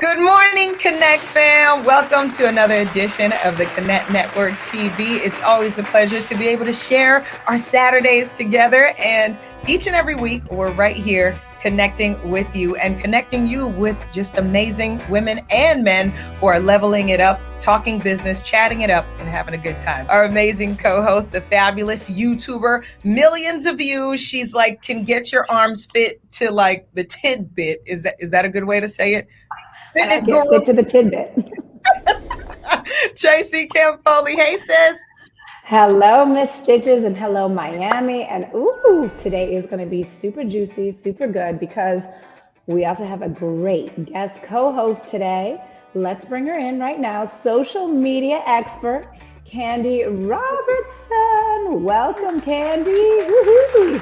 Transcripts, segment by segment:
Good morning, Connect fam. Welcome to another edition of the Connect Network TV. It's always a pleasure to be able to share our Saturdays together. And each and every week, we're right here connecting with you and connecting you with just amazing women and men who are leveling it up, talking business, chatting it up, and having a good time. Our amazing co-host, the fabulous YouTuber, millions of views. She's like, can get your arms fit to like the tidbit. Is that a good way to say it? Fitness guru. Get to the tidbit. Tracy Campoli. Hey, sis. Hello, Miss Stitches, and hello, Miami. And today is going to be super juicy, super good, because we also have a great guest co-host today. Let's bring her in right now. Social media expert, Candy Robertson. Welcome, Candy. Woo-hoo.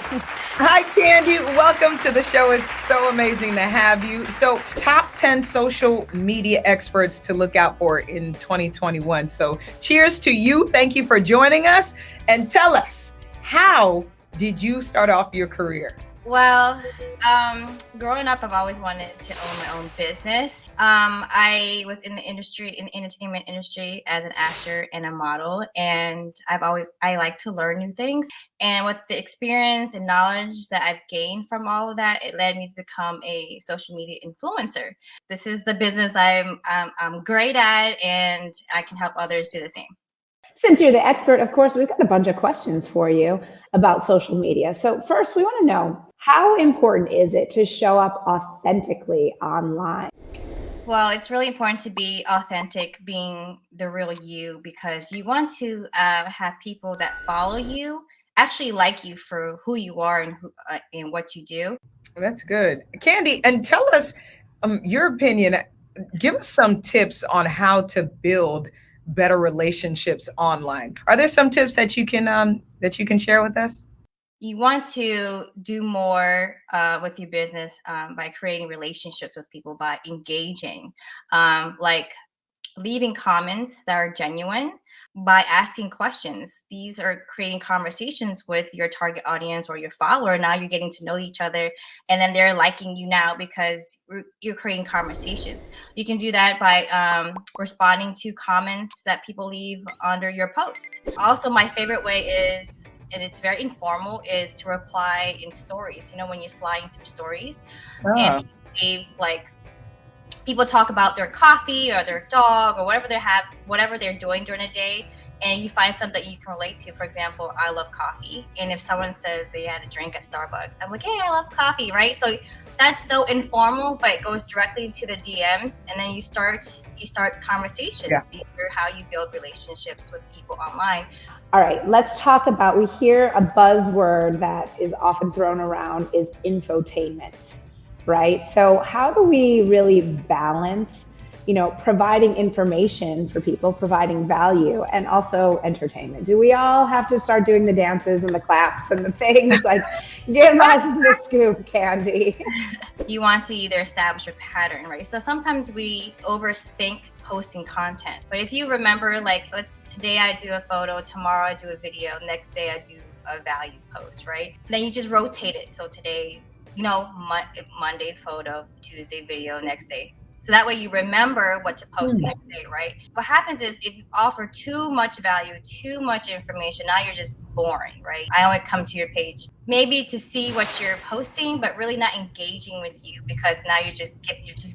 Hi, Candy. Welcome to the show. It's so amazing to have you. So, top 10 social media experts to look out for in 2021. So, cheers to you. Thank you for joining us. And tell us, how did you start off your career? Well, growing up, I've always wanted to own my own business. I was in the entertainment industry as an actor and a model, and I like to learn new things. And with the experience and knowledge that I've gained from all of that, it led me to become a social media influencer. This is the business I'm great at, and I can help others do the same. Since you're the expert, of course, we've got a bunch of questions for you about social media. So first, we want to know, how important is it to show up authentically online? Well, it's really important to be authentic, being the real you, because you want to have people that follow you actually like you for who you are and what you do. That's good. Candy, and tell us your opinion. Give us some tips on how to build better relationships online. Are there some tips that you can share with us? You want to do more with your business by creating relationships with people, by engaging, like leaving comments that are genuine, by asking questions. These are creating conversations with your target audience or your follower. Now you're getting to know each other, and then they're liking you now because you're creating conversations. You can do that by responding to comments that people leave under your post. Also, my favorite way is, and it's very informal, is to reply in stories. You know, when you're sliding through stories, and leave, like, people talk about their coffee or their dog or whatever they're doing during a day, and you find something that you can relate to. For example, I love coffee, and if someone says they had a drink at Starbucks, I'm like, hey, I love coffee, right? So that's so informal, but it goes directly into the DMs, and then you start conversations. Yeah. These are how you build relationships with people online. All right, let's talk about, we hear a buzzword that is often thrown around is infotainment, right? So how do we really balance, providing information for people, providing value, and also entertainment? Do we all have to start doing the dances and the claps and the things? Like, give us the scoop, Candy. You want to either establish a pattern, right? So sometimes we overthink posting content. But if you remember, like, today I do a photo, tomorrow I do a video, next day I do a value post, right? Then you just rotate it. So today, Monday photo, Tuesday video, next day. So that way you remember what to post the next day, right? What happens is, if you offer too much value, too much information, now you're just boring, right? I only come to your page maybe to see what you're posting, but really not engaging with you, because now you're just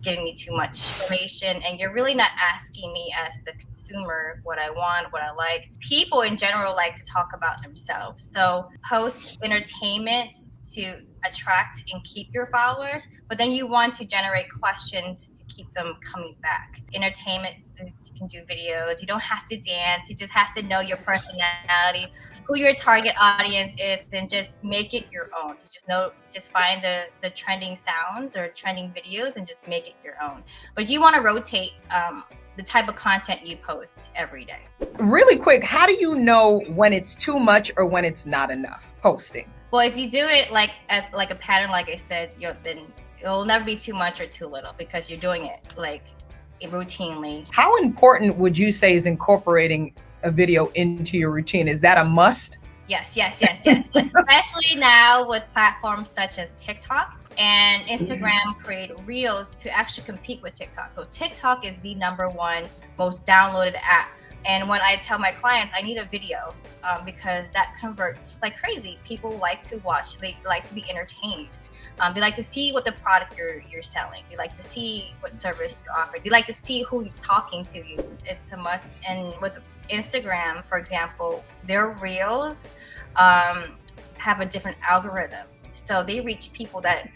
giving me too much information, and you're really not asking me as the consumer what I want, what I like. People in general like to talk about themselves. So post entertainment to attract and keep your followers, but then you want to generate questions to keep them coming back. Entertainment, you can do videos. You don't have to dance. You just have to know your personality, who your target audience is, and just make it your own. Just find the trending sounds or trending videos and just make it your own. But you want to rotate the type of content you post every day. Really quick, how do you know when it's too much or when it's not enough posting? Well, if you do it like a pattern, like I said, then it'll never be too much or too little, because you're doing it like routinely. How important would you say is incorporating a video into your routine? Is that a must? Yes. Especially now with platforms such as TikTok and Instagram create reels to actually compete with TikTok. So TikTok is the #1 most downloaded app. And when I tell my clients I need a video, because that converts like crazy. People like to watch. They like to be entertained. They like to see what the product you're selling. They like to see what service you're offering. They like to see who's talking to you. It's a must. And with Instagram, for example, their reels have a different algorithm, so they reach people that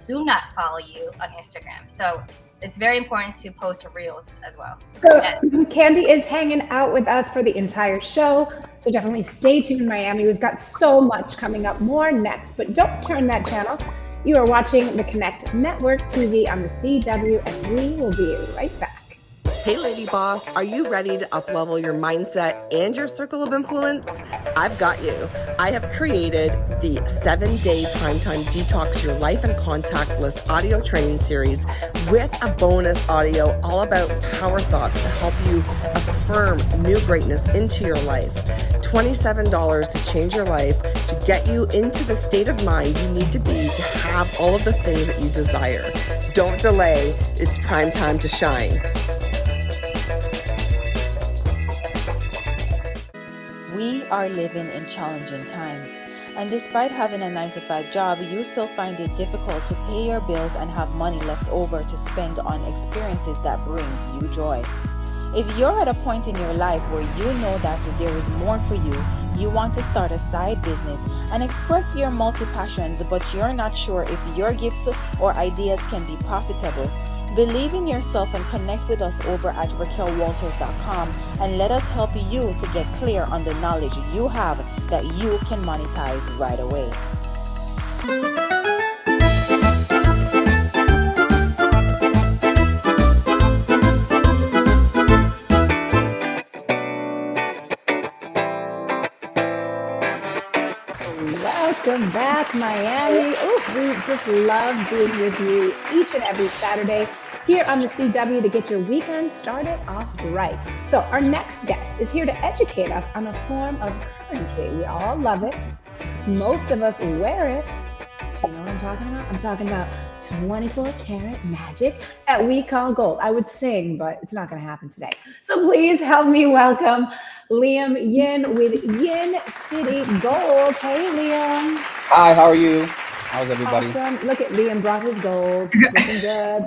do not follow you on Instagram. So it's very important to post reels as well. So Candy is hanging out with us for the entire show, so definitely stay tuned, Miami. We've got so much coming up, more next, but don't turn that channel. You are watching the Connect Network TV on the CW, and we will be right back. Hey Lady Boss, are you ready to uplevel your mindset and your circle of influence? I've got you. I have created the 7-day Primetime Detox Your Life and Contact List audio training series with a bonus audio all about power thoughts to help you affirm new greatness into your life. $27 to change your life, to get you into the state of mind you need to be to have all of the things that you desire. Don't delay. It's prime time to shine. We are living in challenging times, and despite having a 9-to-5 job, you still find it difficult to pay your bills and have money left over to spend on experiences that brings you joy. If you're at a point in your life where you know that there is more for you, you want to start a side business and express your multi-passions, but you're not sure if your gifts or ideas can be profitable, believe in yourself and connect with us over at RaquelWalters.com and let us help you to get clear on the knowledge you have that you can monetize right away. Welcome back, Miami. Oh, we just love being with you each and every Saturday here on the CW to get your weekend started off right. So our next guest is here to educate us on a form of currency. We all love it. Most of us wear it. Do you know what I'm talking about? I'm talking about 24 karat magic that we call gold. I would sing, but it's not going to happen today. So please help me welcome Liam Yin with YinCity Gold. Hey, Liam. Hi, how are you? How's everybody? Awesome. Look at Liam brought his gold.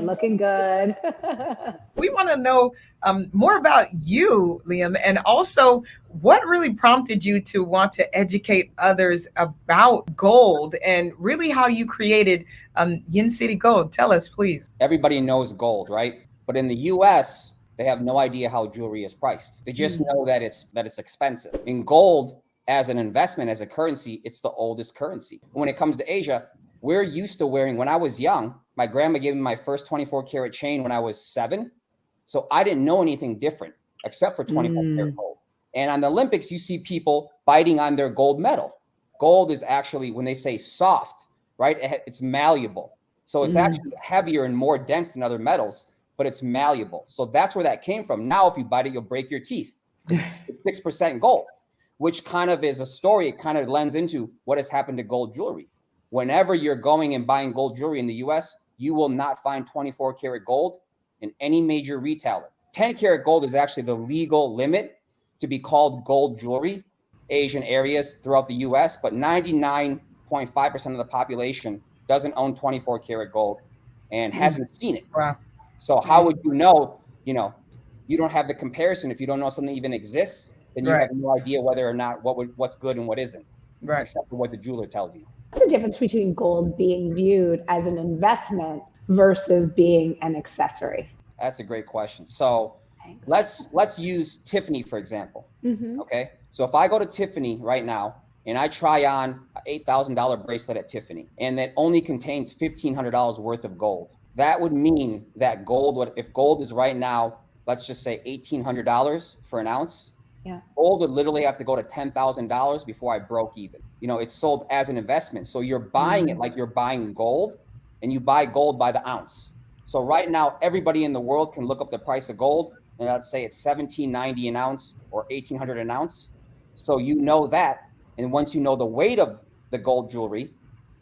Looking good. We want to know more about you, Liam, and also what really prompted you to want to educate others about gold and really how you created YinCity Gold. Tell us, please. Everybody knows gold, right? But in the US, they have no idea how jewelry is priced. They just know that it's expensive. In gold, as an investment, as a currency, it's the oldest currency. When it comes to Asia, we're used to wearing, when I was young, my grandma gave me my first 24 karat chain when I was 7. So I didn't know anything different except for 24 karat gold. And on the Olympics, you see people biting on their gold medal. Gold is actually, when they say soft, right? It's malleable. So it's actually heavier and more dense than other metals, but it's malleable. So that's where that came from. Now, if you bite it, you'll break your teeth. It's 6% gold, which kind of is a story. It kind of lends into what has happened to gold jewelry. Whenever you're going and buying gold jewelry in the US, you will not find 24 karat gold in any major retailer. 10 karat gold is actually the legal limit to be called gold jewelry, Asian areas throughout the US, but 99.5% of the population doesn't own 24 karat gold and hasn't seen it. Wow. So how would you know, you don't have the comparison. If you don't know something even exists, then you have no idea whether or not what's good and what isn't, except for what the jeweler tells you. What's the difference between gold being viewed as an investment versus being an accessory? That's a great question. So let's use Tiffany, for example. Okay. So if I go to Tiffany right now and I try on an $8,000 bracelet at Tiffany and that only contains $1,500 worth of gold, that would mean that if gold is right now, let's just say $1,800 for an ounce, gold would literally have to go to $10,000 before I broke even. It's sold as an investment. So you're buying it like you're buying gold, and you buy gold by the ounce. So right now, everybody in the world can look up the price of gold, and let's say it's $1,790 an ounce or $1,800 an ounce. So you know that. And once you know the weight of the gold jewelry,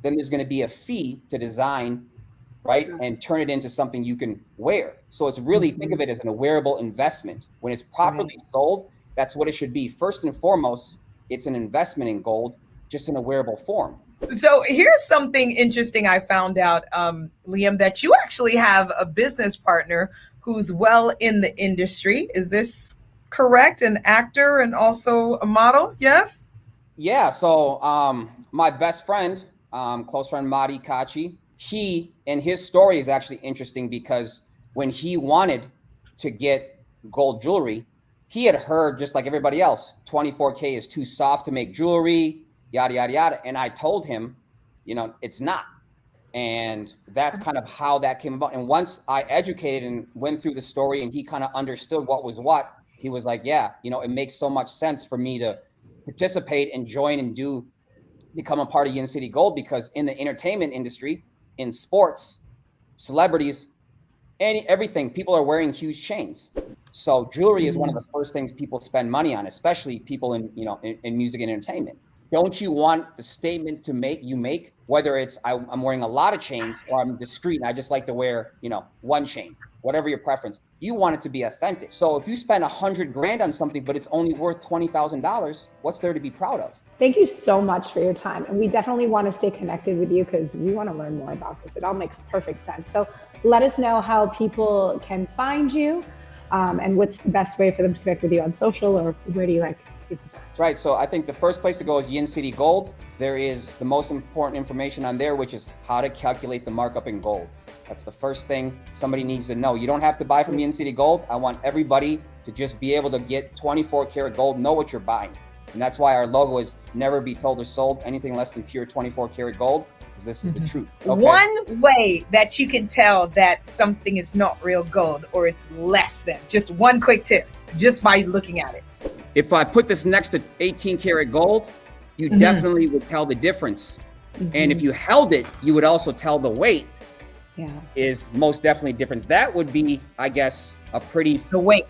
then there's going to be a fee to design, right? And turn it into something you can wear. So it's really, think of it as a wearable investment. When it's properly sold, that's what it should be. First and foremost, it's an investment in gold, just in a wearable form. So here's something interesting I found out, Liam, that you actually have a business partner who's well in the industry. Is this correct? An actor and also a model? Yes? Yeah. So my best friend, close friend, Madi Kachi, he and his story is actually interesting because when he wanted to get gold jewelry, he had heard, just like everybody else, 24K is too soft to make jewelry, yada, yada, yada. And I told him, it's not. And that's kind of how that came about. And once I educated and went through the story and he kind of understood what was what, he was like, yeah, it makes so much sense for me to participate and join and become a part of YinCity Gold, because in the entertainment industry, in sports, celebrities, everything, people are wearing huge chains. So jewelry is one of the first things people spend money on, especially people in music and entertainment. Don't you want the statement to make, whether it's I'm wearing a lot of chains or I'm discreet and I just like to wear, one chain, whatever your preference, you want it to be authentic. So if you spend $100,000 on something, but it's only worth $20,000, what's there to be proud of? Thank you so much for your time. And we definitely want to stay connected with you because we want to learn more about this. It all makes perfect sense. So let us know how people can find you and what's the best way for them to connect with you on social, or where do you like people to find you? Right. So I think the first place to go is YinCity Gold. There is the most important information on there, which is how to calculate the markup in gold. That's the first thing somebody needs to know. You don't have to buy from YinCity Gold. I want everybody to just be able to get 24 karat gold, know what you're buying. And that's why our logo is never be told or sold anything less than pure 24 karat gold, because this is the truth. Okay? One way that you can tell that something is not real gold or it's less than, just one quick tip, just by looking at it. If I put this next to 18 karat gold, you definitely would tell the difference. And if you held it, you would also tell the weight is most definitely different. That would be, I guess, the weight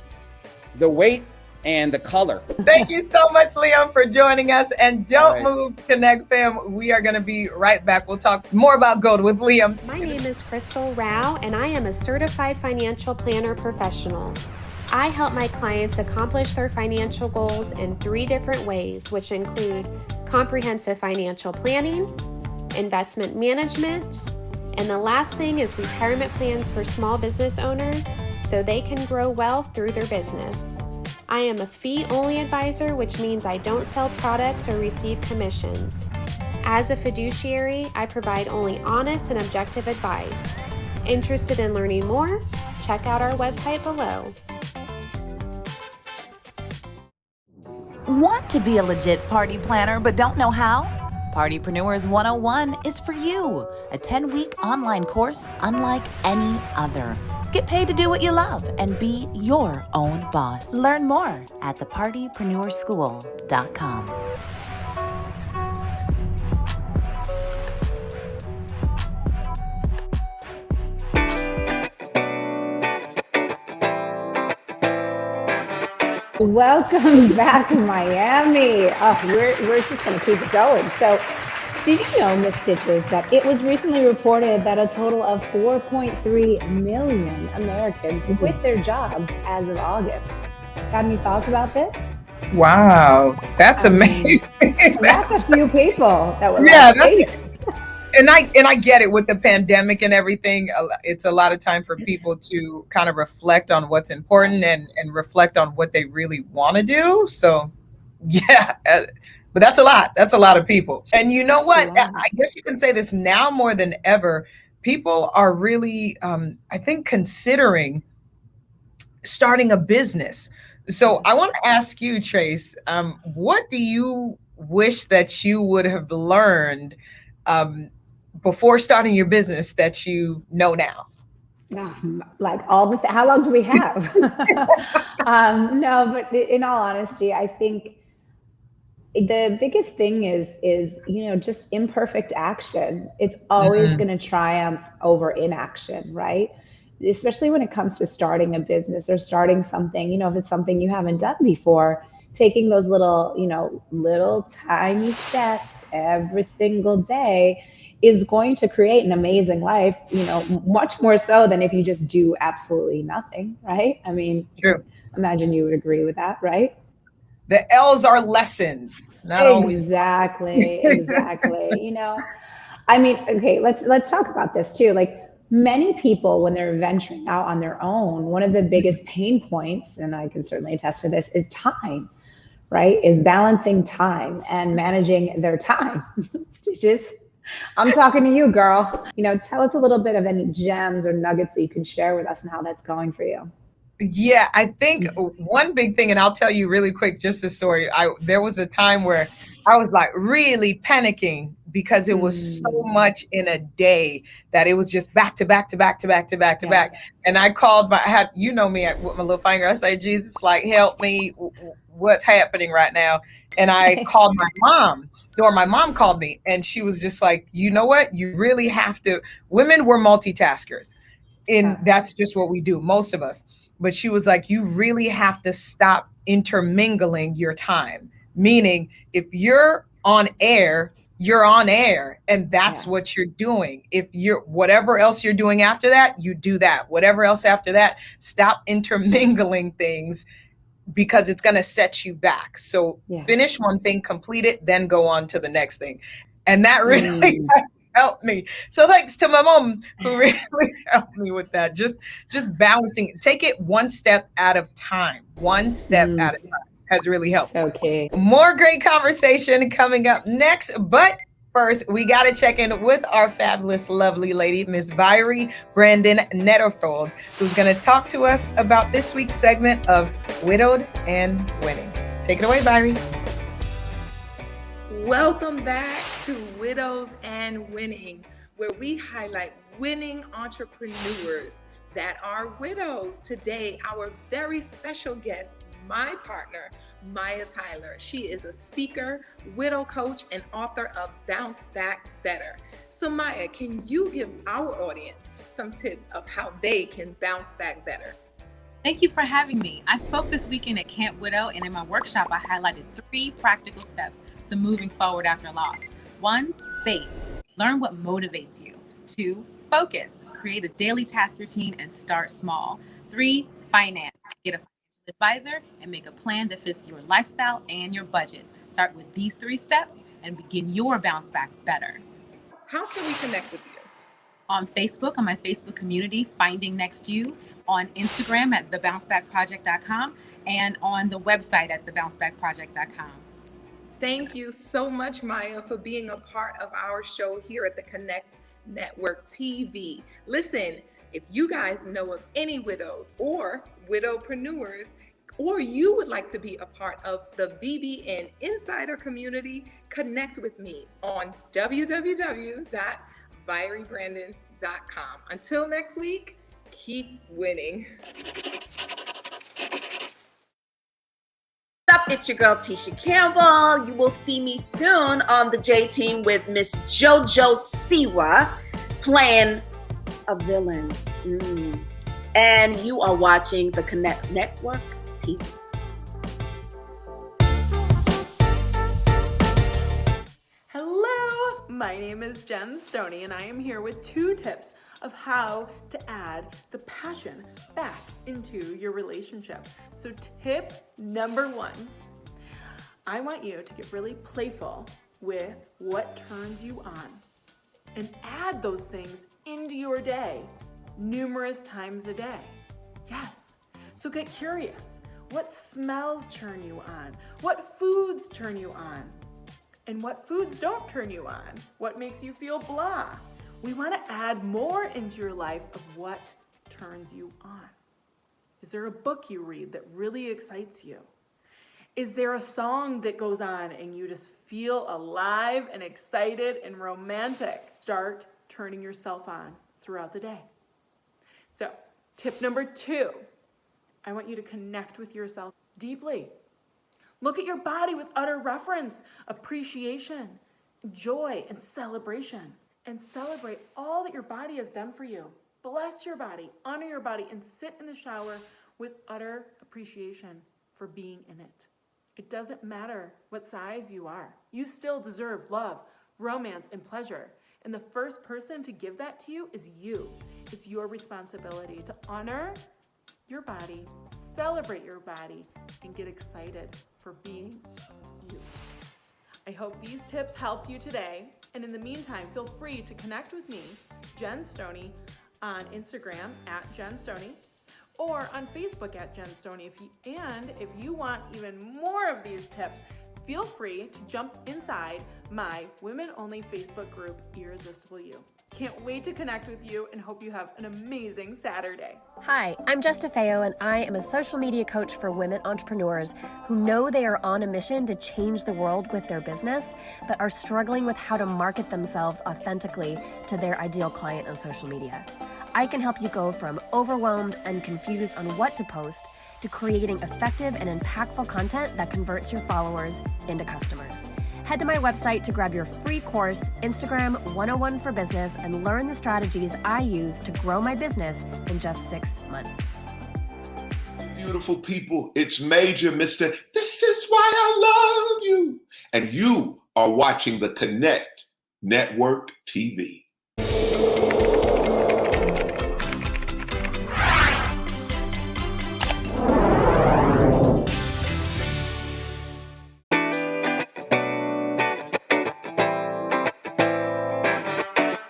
and the color. Thank you so much, Liam, for joining us. And don't move, Connect fam. We are going to be right back. We'll talk more about gold with Liam. My name is Crystal Rao, and I am a certified financial planner professional. I help my clients accomplish their financial goals in 3 different ways, which include comprehensive financial planning, investment management, and the last thing is retirement plans for small business owners so they can grow wealth through their business. I am a fee-only advisor, which means I don't sell products or receive commissions. As a fiduciary, I provide only honest and objective advice. Interested in learning more? Check out our website below. Want to be a legit party planner but don't know how? Partypreneurs 101 is for you. A 10-week online course unlike any other. Get paid to do what you love and be your own boss. Learn more at thepartypreneurschool.com. Welcome back, Miami. Oh, we're just going to keep it going. So, did you know, Miss Stitches, that it was recently reported that a total of 4.3 million Americans quit their jobs as of August? Got any thoughts about this? Wow, that's amazing. That's a few people that were And I get it with the pandemic and everything. It's a lot of time for people to kind of reflect on what's important and reflect on what they really want to do. So, yeah, but that's a lot. That's a lot of people. And you know what? I guess you can say this now more than ever. People are really, I think, considering starting a business. So I want to ask you, Trace, what do you wish that you would have learned before starting your business that you know now? Like how long do we have? No, but in all honesty, I think the biggest thing is, just imperfect action. It's always going to triumph over inaction, right? Especially when it comes to starting a business or starting something, if it's something you haven't done before, taking those little, little tiny steps every single day is going to create an amazing life, much more so than if you just do absolutely nothing, right? I mean, True. imagine you would agree with that, right? The L's are lessons, not always. Exactly, exactly. I mean, okay, let's talk about this too. Like many people when they're venturing out on their own, one of the biggest pain points, and I can certainly attest to this, is time, right? Is balancing time and managing their time. Stitches, I'm talking to you, girl. Tell us a little bit of any gems or nuggets that you can share with us and how that's going for you. Yeah, I think one big thing, and I'll tell you really quick, just a story. There was a time where I was like really panicking because it was so much in a day that it was just back to back to back to back to back to back. And I called I had, me with my little finger. I say, Jesus, like, help me. What's happening right now? And I called my mom, or my mom called me, and she was just like, you know what? You really have to. Women were multitaskers, and that's just what we do, most of us. But she was like, you really have to stop intermingling your time. Meaning, if you're on air, you're on air, and that's what you're doing. If you're whatever else you're doing after that, you do that. Whatever else after that, stop intermingling things because it's going to set you back. So finish one thing, complete it, then go on to the next thing. And that really helped me. So thanks to my mom who really helped me with that. Just balancing, take it one step at a time. One step at a time has really helped. Okay. More great conversation coming up next, but first, we got to check in with our fabulous, lovely lady, Miss Viri Brandon Netterfold, who's going to talk to us about this week's segment of Widowed and Winning. Take it away, Viri. Welcome back to Widows and Winning, where we highlight winning entrepreneurs that are widows. Today, our very special guest, my partner, Maya Tyler. She is a speaker, widow coach, and author of Bounce Back Better. So Maya, can you give our audience some tips of how they can bounce back better? Thank you for having me. I spoke this weekend at Camp Widow, and in my workshop, I highlighted 3 practical steps to moving forward after loss. 1, faith. Learn what motivates you. 2, focus. Create a daily task routine and start small. 3, finance. Get a financial advisor and make a plan that fits your lifestyle and your budget. Start with these 3 steps and begin your bounce back better. How can we connect with you? On Facebook, on my Facebook community, Finding Next You, on Instagram at thebouncebackproject.com, and on the website at thebouncebackproject.com. Thank you so much, Maya, for being a part of our show here at the Connect Network TV. Listen, if you guys know of any widows or widowpreneurs, or you would like to be a part of the VBN Insider community, connect with me on www.ViriBrandon.com. Until next week, keep winning. What's up? It's your girl Tisha Campbell. You will see me soon on the J Team with Miss JoJo Siwa playing a villain. And you are watching the Connect Network TV. Hello, my name is Jen Stoney, and I am here with 2 tips of how to add the passion back into your relationship. So tip number 1, I want you to get really playful with what turns you on and add those things into your day numerous times a day. Yes, so get curious. What smells turn you on? What foods turn you on? And what foods don't turn you on? What makes you feel blah? We want to add more into your life of what turns you on. Is there a book you read that really excites you? Is there a song that goes on and you just feel alive and excited and romantic? Start turning yourself on throughout the day. So, tip number 2, I want you to connect with yourself deeply. Look at your body with utter reverence, appreciation, joy, and celebration. And celebrate all that your body has done for you. Bless your body, honor your body, and sit in the shower with utter appreciation for being in it. It doesn't matter what size you are. You still deserve love, romance, and pleasure. And the first person to give that to you is you. It's your responsibility to honor your body, celebrate your body, and get excited for being you. I hope these tips helped you today. And in the meantime, feel free to connect with me, Jen Stoney, on Instagram at Jen Stoney, or on Facebook at Jen Stoney. If you want even more of these tips, feel free to jump inside my women-only Facebook group, Irresistible You. Can't wait to connect with you and hope you have an amazing Saturday. Hi, I'm Jess DeFeo, and I am a social media coach for women entrepreneurs who know they are on a mission to change the world with their business, but are struggling with how to market themselves authentically to their ideal client on social media. I can help you go from overwhelmed and confused on what to post to creating effective and impactful content that converts your followers into customers. Head to my website to grab your free course, Instagram 101 for Business, and learn the strategies I use to grow my business in just 6 months. Beautiful people, it's Major Mr. This is why I love you. And you are watching the Connect Network TV.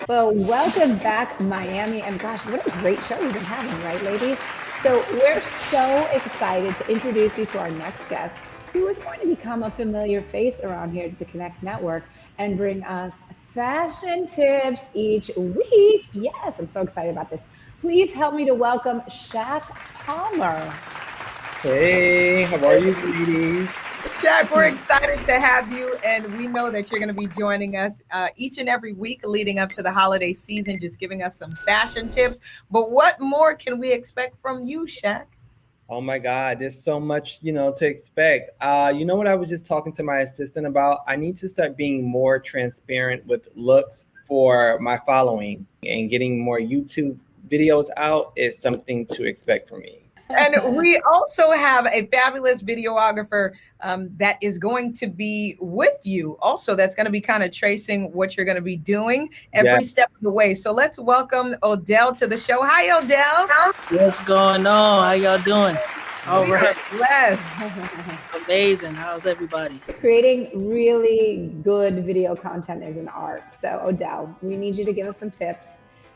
Well, welcome back, Miami. And gosh, what a great show we've been having, right, ladies? So we're so excited to introduce you to our next guest, who is going to become a familiar face around here to the Connect Network and bring us fashion tips each week. Yes, I'm so excited about this. Please help me to welcome Shaq Palmer. Hey, how are you, ladies? Shaq, we're excited to have you, and we know that you're going to be joining us each and every week leading up to the holiday season, just giving us some fashion tips. But what more can we expect from you, Shaq? Oh my God, there's so much, to expect. You know what I was just talking to my assistant about? I need to start being more transparent with looks for my following, and getting more YouTube videos out is something to expect from me. And we also have a fabulous videographer that is going to be with you also, that's going to be kind of tracing what you're going to be doing every step of the way. So let's welcome Odell to the show. Hi, Odell. What's going on? How y'all doing? All right. Blessed. Amazing. How's everybody? Creating really good video content is an art. So Odell, we need you to give us some tips.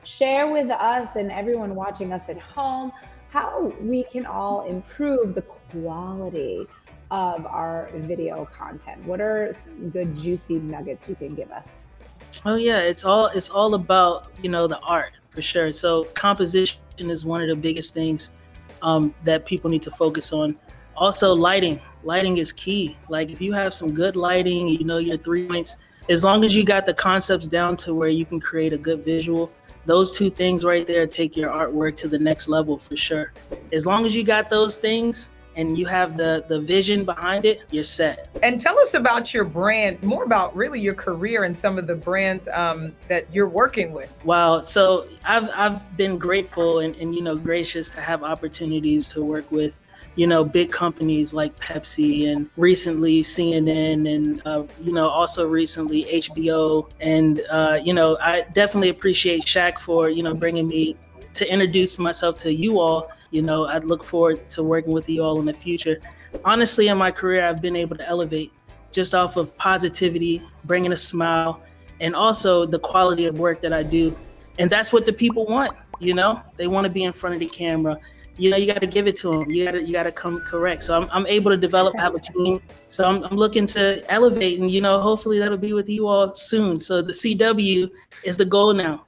Share with us and everyone watching us at home how we can all improve the quality of our video content. What are some good juicy nuggets you can give us? Oh yeah, it's all about, the art for sure. So composition is one of the biggest things that people need to focus on. Also lighting is key. Like if you have some good lighting, your 3 points, as long as you got the concepts down to where you can create a good visual, those two things right there take your artwork to the next level for sure. As long as you got those things and you have the vision behind it, you're set. And tell us about your brand, more about really your career and some of the brands that you're working with. Wow. So I've been grateful and gracious to have opportunities to work with big companies like Pepsi, and recently CNN, and also recently HBO. And I definitely appreciate Shaq for bringing me to introduce myself to you all. I'd look forward to working with you all in the future. Honestly, in my career, I've been able to elevate just off of positivity, bringing a smile, and also the quality of work that I do. And that's what the people want. They want to be in front of the camera. You got to give it to them. You got to come correct. So I'm able to have a team. So I'm looking to elevate, and hopefully that'll be with you all soon. So the CW is the goal now.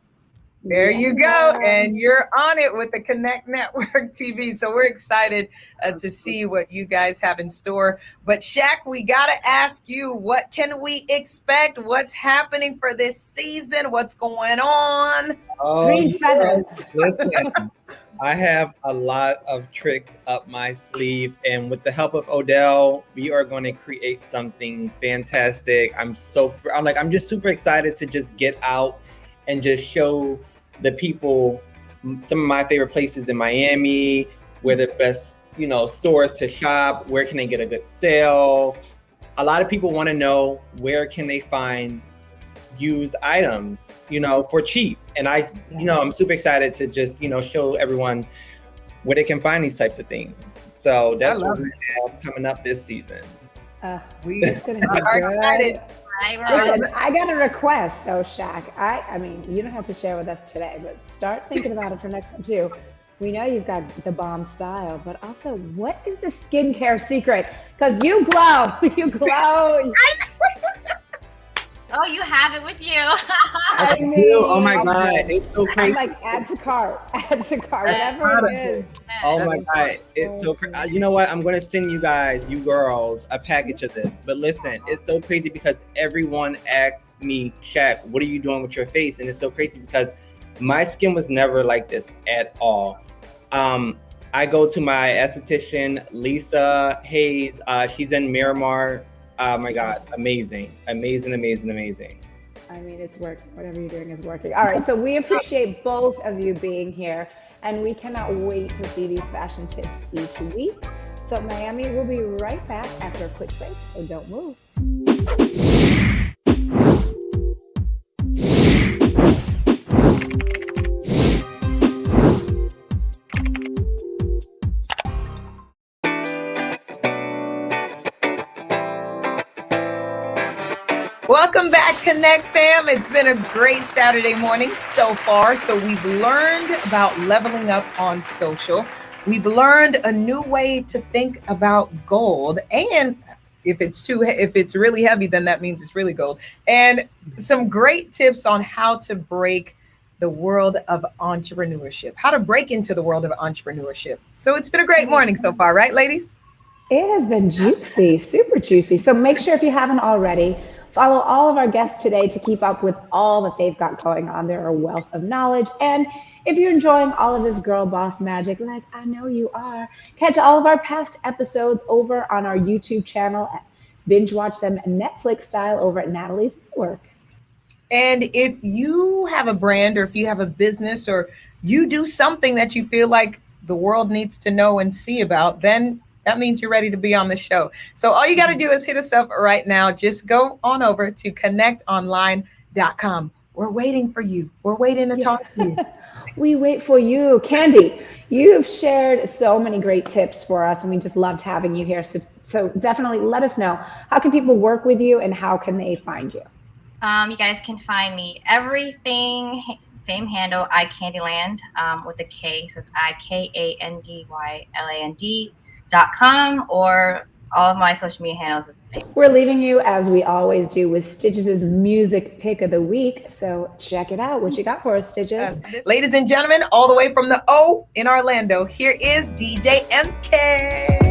There you go. And you're on it with the Connect Network TV. So we're excited to see what you guys have in store. But Shaq, we got to ask you, what can we expect? What's happening for this season? What's going on? Green feathers. Listen, I have a lot of tricks up my sleeve. And with the help of Odell, we are going to create something fantastic. I'm just super excited to just get out and just show the people some of my favorite places in Miami, where the best stores to shop? Where can they get a good sale? A lot of people want to know where can they find used items, for cheap. And I'm super excited to just, show everyone where they can find these types of things. So that's what we have coming up this season. It's gonna be are excited. Listen, I got a request though, Shaq. I mean, you don't have to share with us today, but start thinking about it for next time too. We know you've got the bomb style, but also, what is the skincare secret? Because you glow, you glow. Oh, you have it with you. I mean, oh my God, it's so crazy. I'm like, add to cart, whatever it is. Oh my God, it's so crazy. You know what? I'm going to send you guys, you girls, a package of this. But listen, it's so crazy because everyone asks me, Shaq, what are you doing with your face? And it's so crazy because my skin was never like this at all. I go to my esthetician, Lisa Hayes. She's in Miramar. Oh my God, amazing. I mean, it's working. Whatever you're doing is working. All right, so we appreciate both of you being here, and we cannot wait to see these fashion tips each week. So Miami will be right back after a quick break, so don't move. Welcome back, Connect fam. It's been a great Saturday morning so far. So we've learned about leveling up on social. We've learned a new way to think about gold. And if it's really heavy, then that means it's really gold. And some great tips on how to break the world of entrepreneurship, how to break into the world of entrepreneurship. So it's been a great morning so far, right, ladies? It has been juicy, super juicy. So make sure if you haven't already, follow all of our guests today to keep up with all that they've got going on. They're a wealth of knowledge. And if you're enjoying all of this girl boss magic, like I know you are, catch all of our past episodes over on our YouTube channel. Binge watch them Netflix style over at Natalie's Network. And if you have a brand, or if you have a business, or you do something that you feel like the world needs to know and see about, then that means you're ready to be on the show. So all you got to do is hit us up right now. Just go on over to connectonline.com. We're waiting for you. We're waiting to talk to you. We wait for you. Candy, you've shared so many great tips for us, and we just loved having you here. So definitely let us know. How can people work with you, and how can they find you? You guys can find me everything, same handle, iCandyland, with a K. So it's iCandyland.com, or all of my social media handles is the same. We're leaving you, as we always do, with Stitches' music pick of the week. So check it out. What you got for us, Stitches? Ladies and gentlemen, all the way from the O in Orlando, here is DJ MK.